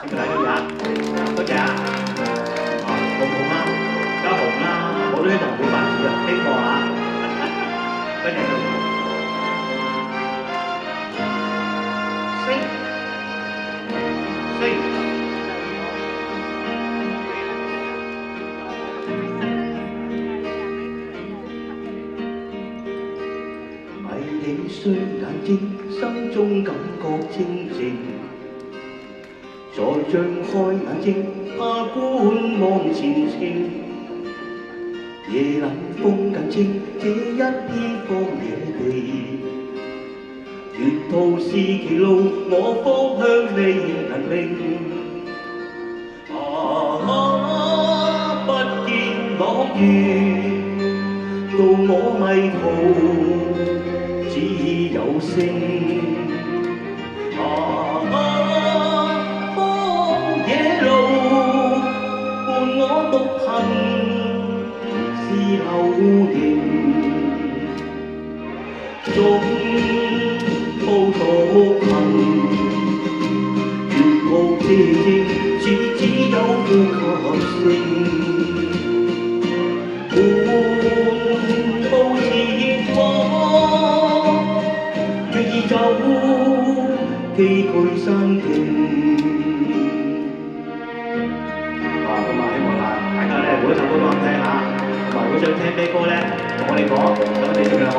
多謝啊，多謝啊，紅紅啦，梗係紅啦，我都希望會發展啊，希望啊，多謝多謝。星星，迷你雙眼睛，心中感覺清靜。再張開眼睛，怕觀望前程。夜冷風更清，這一片荒野地。沿途是歧路，我方向未能明。不見朗月，到我迷途，只有星。獨行是流螢，總報獨行，沿途寂靜，似只有呼吸聲。緩步前往，願意走，崎嶇山徑。每一首歌都啱聽嚇，同埋如果想聽咩歌咧，同我哋講，咁我哋盡量學。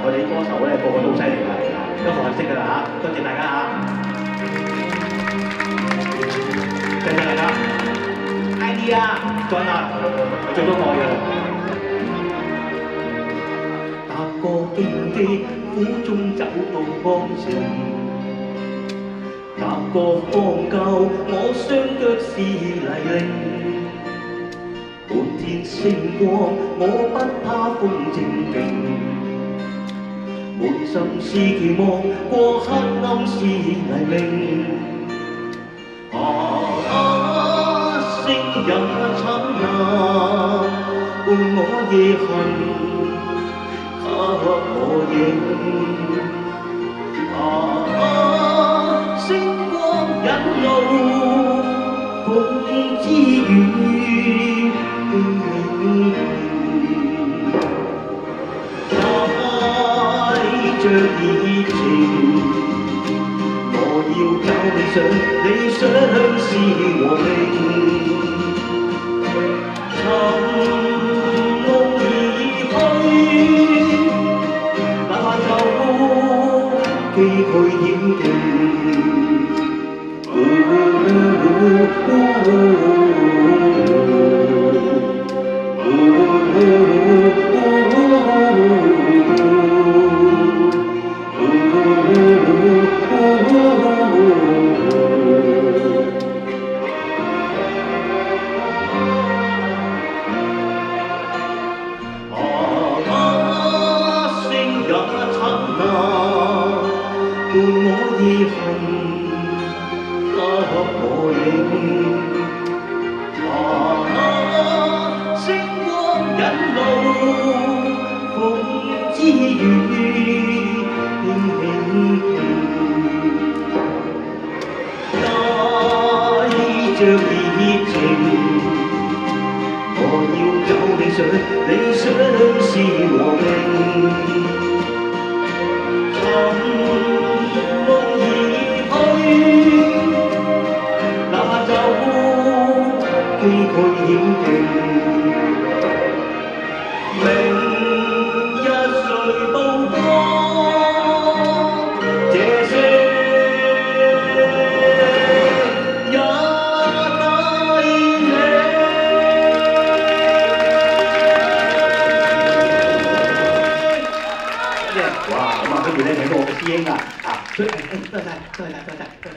我哋啲歌手咧個個都好犀利㗎，一學就識㗎啦嚇。多謝大家嚇，謝謝大家。ID 啊，再啊，我最多愛㗎啦。踏過荊棘，苦中找到安靜；踏過荒郊，我雙腳是泥濘。滿天星光，我不怕風靜定。滿心是期望，過黑暗是黎明。星人燦爛，伴我夜行，給我影。星光引路，風之雨。帶着熱情，我要找理想，理想是和平。尋夢而去，哪怕走崎嶇險徑。伴我夜行，給我影。星光引路，風之雨，輕輕帶着熱情，我要找理想，理想是和平。崎嶇險徑，明日誰曝光？這些也帶你。哇！咁啊，跟住咧請到我嘅師兄啊，多謝多謝多謝多謝多謝。